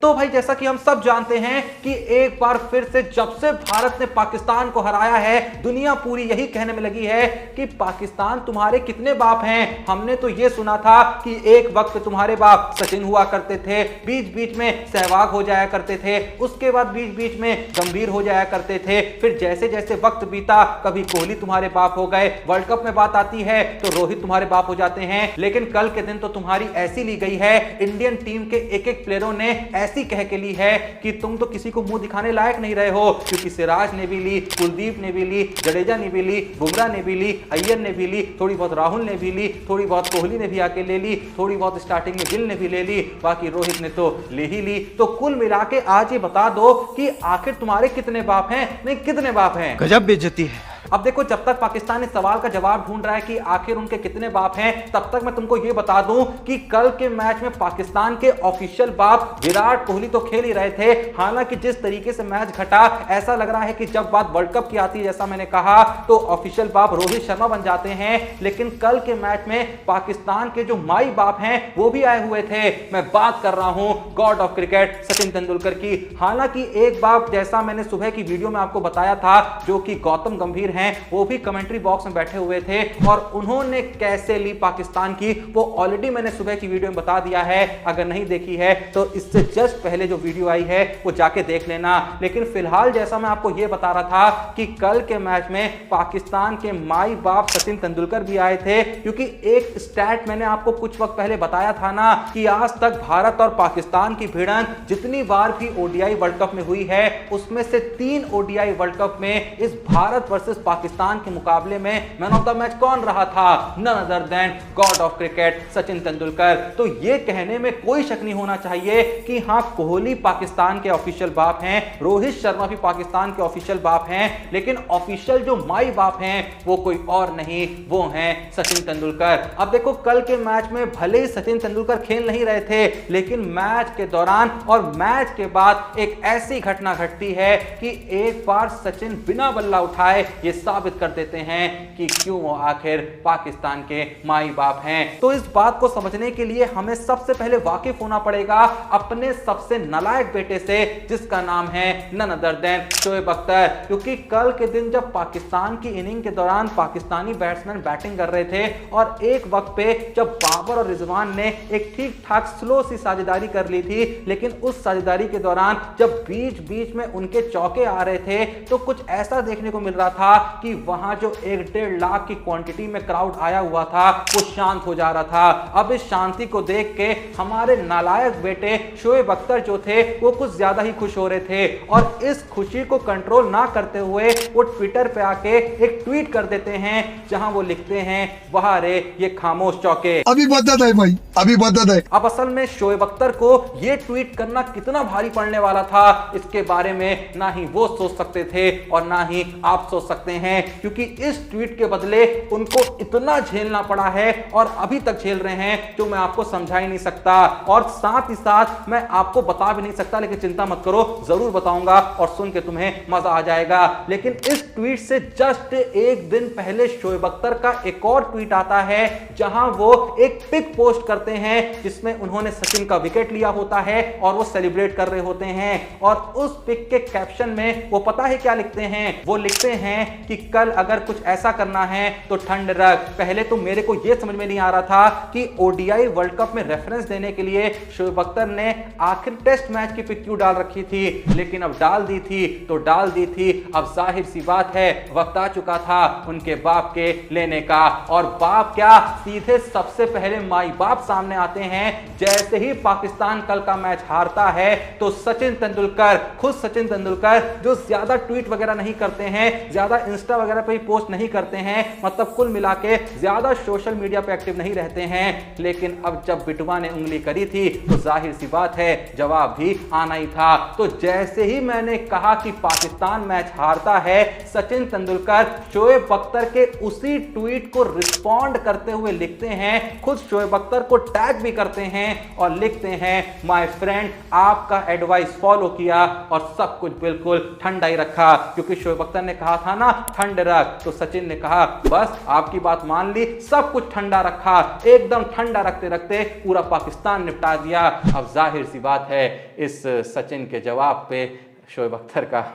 तो भाई जैसा कि हम सब जानते हैं कि एक बार फिर से जब से भारत ने पाकिस्तान को हराया है, दुनिया पूरी यही कहने में लगी है कि पाकिस्तान तुम्हारे कितने बाप हैं। हमने तो ये सुना था कि एक वक्त तुम्हारे बाप सचिन हुआ करते थे, बीच बीच में सहवाग हो जाया करते थे, उसके बाद बीच बीच में गंभीर हो जाया करते थे, फिर जैसे जैसे वक्त बीता कभी कोहली तुम्हारे बाप हो गए, वर्ल्ड कप में बात आती है तो रोहित तुम्हारे बाप हो जाते हैं। लेकिन कल के दिन तो तुम्हारी ऐसी ली गई है, इंडियन टीम के एक एक प्लेयरों ने ऐसी कह के ली है कि तुम तो किसी को मुंह दिखाने लायक नहीं रहे हो, क्योंकि सिराज ने भी ली, कुलदीप ने भी ली, जडेजा ने भी ली, बुमराह ने भी ली, अय्यर ने भी ली, थोड़ी बहुत राहुल ने भी ली, थोड़ी बहुत कोहली ने भी आके ले ली, थोड़ी बहुत स्टार्टिंग में गिल ने भी ले ली, बाकी रोहित ने तो ले ही ली। तो कुल मिला के आज ये बता दो कि आखिर तुम्हारे कितने बाप हैं, नहीं कितने बाप हैं। गजब बेइज्जती है। अब देखो, जब तक पाकिस्तान इस सवाल का जवाब ढूंढ रहा है कि आखिर उनके कितने बाप हैं, तब तक मैं तुमको ये बता दूं कि कल के मैच में पाकिस्तान के ऑफिशियल बाप विराट कोहली तो खेल ही रहे थे। हालांकि जिस तरीके से मैच घटा, ऐसा लग रहा है कि जब बात वर्ल्ड कप की आती है, जैसा मैंने कहा, तो ऑफिशियल बाप रोहित शर्मा बन जाते हैं। लेकिन कल के मैच में पाकिस्तान के जो माई बाप हैं वो भी आए हुए थे। मैं बात कर रहा हूं God of cricket Sachin Tendulkar की। हालांकि एक बाप, जैसा मैंने सुबह की वीडियो में आपको बताया था, जो कि गौतम गंभीर हैं, वो भी कमेंट्री बॉक्स में बैठे हुए थे और उन्होंने कैसे ली पाकिस्तान की, वो ऑलरेडी मैंने सुबह की वीडियो में बता दिया है। अगर नहीं देखी है तो इससे जस्ट पहले जो वीडियो आई है वो जाके देख लेना। लेकिन फिलहाल जैसा मैं आपको ये बता रहा था कि कल के मैच में पाकिस्तान के माई बाप सचिन तेंदुलकर भी आए थे, क्योंकि एक स्टैट मैंने आपको कुछ वक्त पहले बताया था ना कि आज तक भारत और पाकिस्तान की भिड़ंत जितनी बार भी ओडीआई वर्ल्ड कप में हुई है, उसमें से 3 ओडीआई वर्ल्ड कप में इस भारत वर्सेस पाकिस्तान के मुकाबले में मैन ऑफ द मैच कौन रहा था? None other than god of cricket Sachin Tendulkar. तो ये कहने में कोई शक नहीं होना चाहिए कि हां, कोहली पाकिस्तान के ऑफिशियल बाप हैं, रोहित शर्मा भी पाकिस्तान के ऑफिशियल बाप हैं, लेकिन ऑफिशियल जो माई बाप हैं वो कोई और नहीं, वो हैं सचिन तेंदुलकर। अब देखो, कल के मैच में भले ही सचिन तेंदुलकर खेल नहीं रहे थे, लेकिन मैच के दौरान और मैच के बाद एक ऐसी घटना घटती है कि एक बार सचिन बिना बल्ला उठाए ये साबित कर देते हैं कि क्यों वो आखिर पाकिस्तान के माई बाप हैं। तो इस बात को समझने के लिए हमें सबसे पहले वाकिफ होना पड़ेगा अपने सबसे नालायक बेटे से, जिसका नाम है none other than Shoaib Akhtar. क्योंकि कल के दिन जब पाकिस्तान की इनिंग के दौरान पाकिस्तानी बैट्समैन बैटिंग कर रहे थे और एक वक्त पे जब बाबर और रिजवान ने एक ठीक ठाक स्लो सी साझेदारी कर ली थी, लेकिन उस साझेदारी के दौरान जब बीच बीच में उनके चौके आ रहे थे तो कुछ ऐसा देखने को मिल रहा था कि वहां जो 1-1.5 लाख की क्वांटिटी में क्राउड आया हुआ था वो शांत हो जा रहा था। अब इस शांति को देख के हमारे नालायक बेटे शोएब अख्तर जो थे वो कुछ ज्यादा ही खुश हो रहे थे और इस खुशी को कंट्रोल ना करते हुए वो ट्विटर पे आके एक ट्वीट कर देते हैं, जहां वो लिखते हैं, वाह रे ये खामोश चौके। अभी बदत है भाई, अभी बदत है। अब असल में शोएब अख्तर को ये ट्वीट करना कितना भारी पड़ने वाला था, इसके बारे में ना ही वो सोच सकते थे और ना ही आप सोच सकते हैं, क्योंकि इस ट्वीट के बदले उनको इतना झेलना पड़ा है और अभी तक झेल रहे हैं जो मैं आपको समझा ही नहीं सकता और साथ ही साथ मैं आपको बता भी नहीं सकता। लेकिन चिंता मत करो, जरूर बताऊंगा और सुन के तुम्हें मजा आ जाएगा। लेकिन इस ट्वीट से जस्ट एक दिन पहले शोएब अख्तर का एक और ट्वीट आता है, जहां वो एक पिक पोस्ट करते हैं जिसमें उन्होंने सचिन का विकेट लिया होता है और वो सेलिब्रेट कर रहे होते हैं। और उस पिक के कैप्शन में वो पता है क्या लिखते हैं? वो लिखते हैं कि कल अगर कुछ ऐसा करना है तो ठंड रख। पहले तो मेरे को यह समझ में नहीं आ रहा था कि ओडीआई वर्ल्ड कप में रेफरेंस देने के लिए शोएब अख्तर ने आखिर टेस्ट मैच की पिक क्यों डाल रखी थी, लेकिन अब डाल दी थी तो डाल दी थी। अब जाहिर सी बात है, वक्त आ चुका था उनके बाप के लेने का। और बाप क्या, सीधे सबसे पहले माई बाप सामने आते हैं। जैसे ही पाकिस्तान कल का मैच हारता है तो सचिन तेंदुलकर, खुद सचिन तेंदुलकर, जो ज्यादा ट्वीट वगैरह नहीं करते हैं, ज्यादा इंस्टा वगैरह पे पोस्ट नहीं करते हैं, मतलब कुल मिला के ज्यादा सोशल मीडिया पे एक्टिव नहीं रहते हैं, लेकिन अब जब बिटुआ ने उंगली करी थी तो जाहिर सी बात है जवाब भी आना ही था। तो जैसे ही मैंने कहा कि पाकिस्तान मैच हारता है, सचिन तेंदुलकर शोएब अख्तर के उसी ट्वीट को रिस्पॉन्ड करते हुए लिखते हैं, खुद शोएब अख्तर को टैग भी करते हैं और लिखते हैं, माय फ्रेंड आपका एडवाइस फॉलो किया और सब कुछ बिल्कुल ठंडा ही रखा। क्योंकि शोएब अख्तर ने कहा था ना ठंड रख। तो सचिन ने कहा बस आपकी बात मान ली, सब कुछ ठंडा रखा, एकदम ठंडा रखते रखते पूरा पाकिस्तान निपटा दिया। अब जाहिर सी बात है इस सचिन के जवाब पे शोएब अख्तर का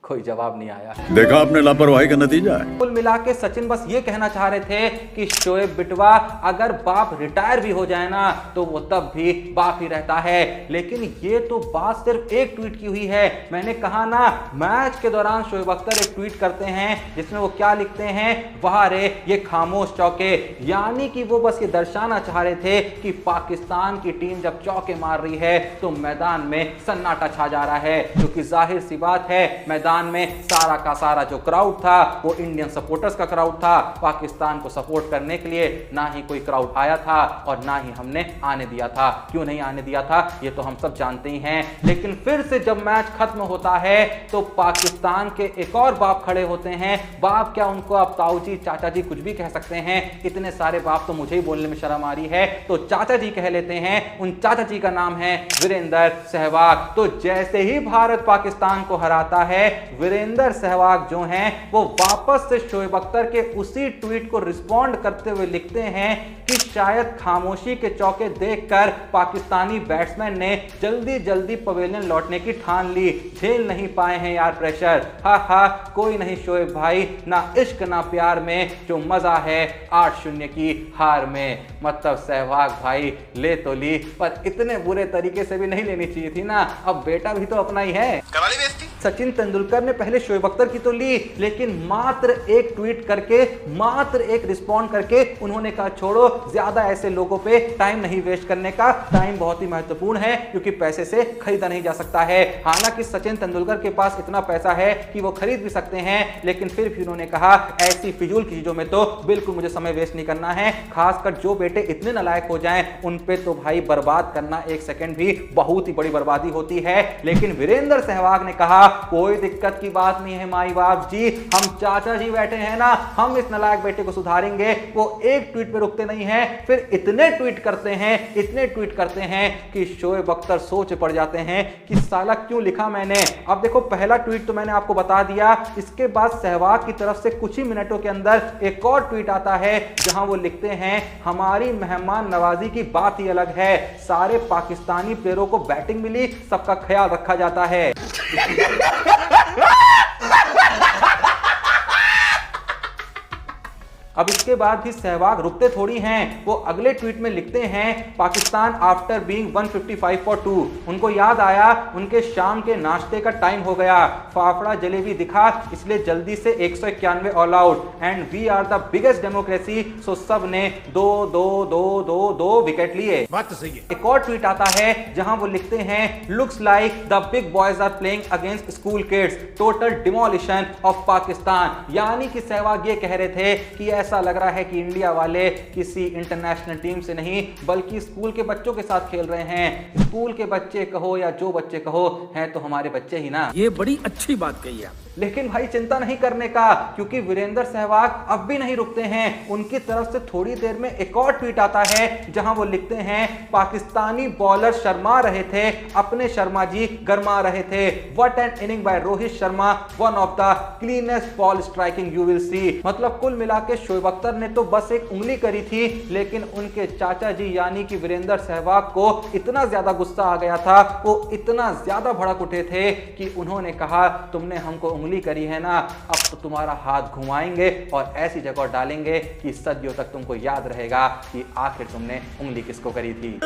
कोई जवाब नहीं आया। देखा आपने लापरवाही का नतीजा है। कुल मिला के सचिन बस ये कहना चाह रहे थे कि शोएब बिटवा अगर बाप रिटायर भी हो जाए ना तो वो तब भी बाप ही रहता है। लेकिन ये तो बात सिर्फ एक ट्वीट की हुई है। मैंने कहा ना मैच के दौरान शोएब अख्तर एक ट्वीट करते हैं जिसमें वो क्या लिखते हैं, वाह रे ये खामोश चौके। यानी कि वो बस ये दर्शाना चाह रहे थे कि पाकिस्तान की टीम जब चौके मार रही है तो मैदान में सन्नाटा छा जा रहा है, क्योंकि जाहिर सी बात है मैदान में सारा का सारा जो क्राउड था वो इंडियन सपोर्टर्स का क्राउड था। पाकिस्तान को सपोर्ट करने के लिए ना ही कोई क्राउड आया था और ना ही हमने आने दिया था। क्यों नहीं आने दिया था ये तो हम सब जानते ही हैं। लेकिन फिर से जब मैच खत्म होता है तो पाकिस्तान के एक और बाप खड़े होते हैं। बाप क्या, उनको आप ताऊ जी चाचा जी कुछ भी कह सकते हैं, इतने सारे बाप तो मुझे ही बोलने में शर्म आ रही है, तो चाचा जी कह लेते हैं। उन चाचा जी का नाम है वीरेंद्र सहवाग। तो जैसे ही भारत पाकिस्तान को हराता है, वीरेंद्र सहवाग जो हैं वो वापस से शोएब अख्तर के उसी ट्वीट को रिस्पॉन्ड करते हुए लिखते हैं कि शायद खामोशी के चौके देखकर पाकिस्तानी बैट्समैन ने जल्दी जल्दी पवेलियन लौटने की ठान ली, झेल नहीं पाए हैं यार प्रेशर। हा हा कोई नहीं शोएब भाई, ना इश्क ना प्यार में जो मजा है 8-0 की हार में। मतलब सहवाग भाई ले तो ली पर इतने बुरे तरीके से भी नहीं लेनी चाहिए थी ना। अब बेटा भी तो अपना ही है। सचिन तेंदुलकर ने पहले शोएब अख्तर की तो ली, लेकिन मात्र एक ट्वीट करके, मात्र एक रिस्पॉन्ड करके उन्होंने कहा छोड़ो, ज्यादा ऐसे लोगों पे टाइम नहीं वेस्ट करने का। टाइम बहुत ही महत्वपूर्ण है क्योंकि पैसे से खरीदा नहीं जा सकता है। हालांकि सचिन तेंदुलकर के पास इतना पैसा है कि वो खरीद भी सकते हैं, लेकिन फिर भी उन्होंने कहा ऐसी फिजूल की चीजों में तो बिल्कुल मुझे समय वेस्ट नहीं करना है। खासकर जो बेटे इतने नालायक हो जाएं उन पे तो भाई बर्बाद करना एक सेकंड भी बहुत ही बड़ी बर्बादी होती है। लेकिन वीरेंद्र सहवाग ने कहा कोई दिक्कत की बात नहीं है माई बाप जी, हम चाचा जी बैठे हैं ना, हम इस नालायक बेटे को सुधारेंगे। वो एक ट्वीट पे रुकते नहीं हैं, फिर इतने ट्वीट करते हैं, इतने ट्वीट करते हैं कि शोएब अख्तर सोच पड़ जाते हैं कि साला क्यों लिखा मैंने। अब देखो पहला ट्वीट तो मैंने आपको बता दिया, इसके बाद सहवाग की तरफ से कुछ ही मिनटों के अंदर एक और ट्वीट आता है जहां वो लिखते हैं हमारी मेहमान नवाजी की बात ही अलग है, सारे पाकिस्तानी प्लेयरों को बैटिंग मिली, सबका ख्याल रखा जाता है। अब इसके बाद भी सहवाग रुकते थोड़ी हैं, वो अगले ट्वीट में लिखते हैं पाकिस्तान आफ्टर बीइंग 155 फॉर 2। उनको याद आया उनके शाम के नाश्ते का टाइम हो गया, फाफड़ा जलेबी दिखा इसलिए जल्दी से 191 all out and we are the biggest democracy. So सब ने 2 विकेट लिए। बात तो सही है। एक और ट्वीट आता है जहां वो लिखते हैं looks like the big boys are playing against school kids, total demolition of Pakistan. यानी कि सहवाग ये कह रहे थे कि ऐसा लग रहा है कि इंडिया वाले किसी इंटरनेशनल टीम से नहीं बल्कि स्कूल के बच्चों के साथ खेल रहे हैं। स्कूल के बच्चे कहो या जो बच्चे कहो, हैं तो हमारे बच्चे ही ना। ये बड़ी अच्छी बात कही है। लेकिन भाई चिंता नहीं करने का, क्योंकि वीरेंद्र सहवाग अब भी नहीं रुकते हैं। उनकी तरफ से थोड़ी देर में एक और ट्वीट आता है जहां वो लिखते हैं पाकिस्तानी बॉलर शर्मा रहे थे, अपने शर्मा जी गरमा रहे थे। What an inning by Rohit Sharma, one of the cleanest ball striking you will see. मतलब कुल मिला के शोएब अख्तर ने तो बस एक उंगली करी थी, लेकिन उनके चाचा जी यानी कि वीरेंद्र सहवाग को इतना ज्यादा गुस्सा आ गया था, वो इतना ज्यादा भड़क उठे थे कि उन्होंने कहा तुमने हमको उंगली करी है ना, अब तो तुम्हारा हाथ घुमाएंगे और ऐसी जगह डालेंगे कि सदियों तक तुमको याद रहेगा कि आखिर तुमने उंगली किसको करी थी।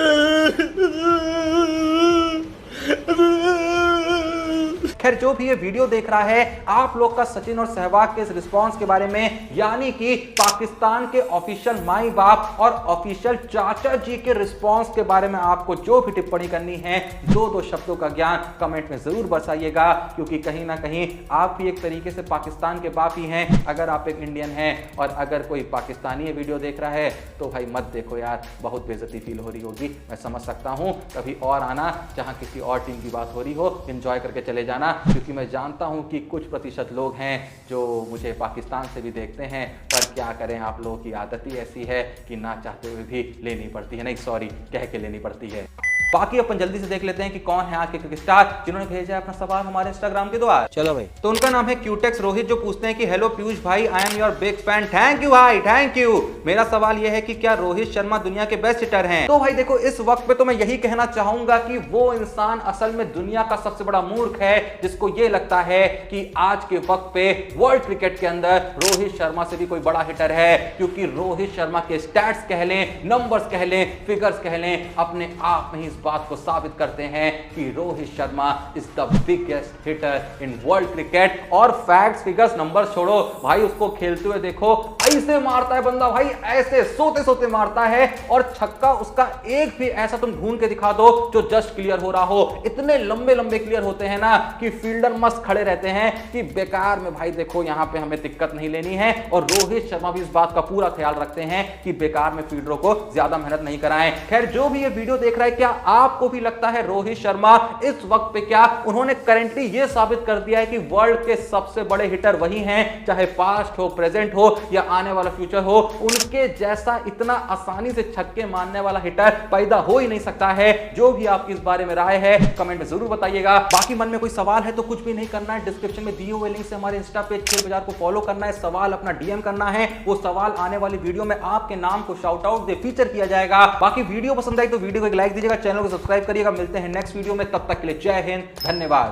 खैर जो भी ये वीडियो देख रहा है, आप लोग का सचिन और सहवाग के इस रिस्पांस के बारे में, यानी कि पाकिस्तान के ऑफिशियल माई बाप और ऑफिशियल चाचा जी के रिस्पांस के बारे में आपको जो भी टिप्पणी करनी है, दो शब्दों का ज्ञान कमेंट में जरूर बरसाइएगा, क्योंकि कहीं ना कहीं आप भी एक तरीके से पाकिस्तान के बाप ही हैं अगर आप एक इंडियन हैं। और अगर कोई पाकिस्तानी ये वीडियो देख रहा है तो भाई मत देखो यार, बहुत बेइज्जती फील हो रही होगी, मैं समझ सकता हूं। कभी और आना जहां किसी और टीम की बात हो रही हो, एंजॉय करके चले जाना, क्योंकि मैं जानता हूं कि कुछ प्रतिशत लोग हैं जो मुझे पाकिस्तान से भी देखते हैं, पर क्या करें, आप लोगों की आदत ही ऐसी है कि ना चाहते हुए भी लेनी पड़ती है, नहीं सॉरी कह के लेनी पड़ती है। बाकी अपन जल्दी से देख लेते हैं कि कौन है आज के क्रिकेट स्टार जिन्होंने भेजा है अपना सवाल हमारे इंस्टाग्राम के द्वारा। चलो भाई, तो उनका नाम है क्यूटेक्स रोहित, जो पूछते हैं कि हेलो पीयूष भाई, I am your big fan. Thank you भाई, थैंक यू। मेरा सवाल यह है कि क्या रोहित शर्मा दुनिया के बेस्ट हिटर हैं? तो भाई देखो, इस वक्त पे तो मैं यही कहना चाहूंगा कि वो इंसान असल में दुनिया का सबसे बड़ा मूर्ख है जिसको ये लगता है कि आज के वक्त पे वर्ल्ड क्रिकेट के अंदर रोहित शर्मा से भी कोई बड़ा हिटर है, क्योंकि रोहित शर्मा के स्टैट्स कह लें, नंबर्स कह लें, फिगर्स कह लें, अपने आप में ही इस बात को साबित करते हैं कि Rohit Sharma is the biggest hitter in world cricket. और फैक्ट्स, फिगर्स, नंबर्स छोड़ो भाई, उसको खेलते हुए देखो, ऐसे मारता है बंदा भाई, ऐसे सोते सोते मारता है, और छक्का उसका एक भी ऐसा तुम ढूंढ के दिखा दो जो जस्ट क्लियर हो रहा हो। इतने लंबे लंबे क्लियर होते हैं ना कि फील्डर मस्त खड़े रहते हैं कि बेकार में भाई देखो यहां पे हमें दिक्कत नहीं लेनी है। और रोहित शर्मा भी इस बात का पूरा ख्याल रखते हैं कि बेकार में फील्डरों को ज्यादा मेहनत नहीं कराएं। खैर, जो भी ये वीडियो देख रहा है, क्या आपको भी लगता है रोहित शर्मा इस वक्त पे, क्या उन्होंने करेंटली ये साबित कर दिया है कि वर्ल्ड के सबसे बड़े हिटर वही हैं, चाहे पास्ट हो, प्रेजेंट हो या आने वाला फ्यूचर हो? उनके जैसा इतना आसानी से छक्के मारने वाला हिटर पैदा हो ही नहीं सकता है। जो भी आपकी इस बारे में राय है कमेंट में जरूर बताइएगा। बाकी मन में कोई सवाल है तो कुछ भी नहीं करना है, डिस्क्रिप्शन में दिए हुए लिंक से हमारे इंस्टा पेज खेल बाजार को फॉलो करना है, सवाल अपना डीएम करना है, वो सवाल आने वाली वीडियो में आपके नाम को शाउट आउट दे फीचर किया जाएगा। बाकी वीडियो पसंद आई तो वीडियो को एक लाइक दीजिएगा, चैनल को सब्सक्राइब करिएगा। मिलते हैं नेक्स्ट वीडियो में, तब तक के लिए जय हिंद, धन्यवाद।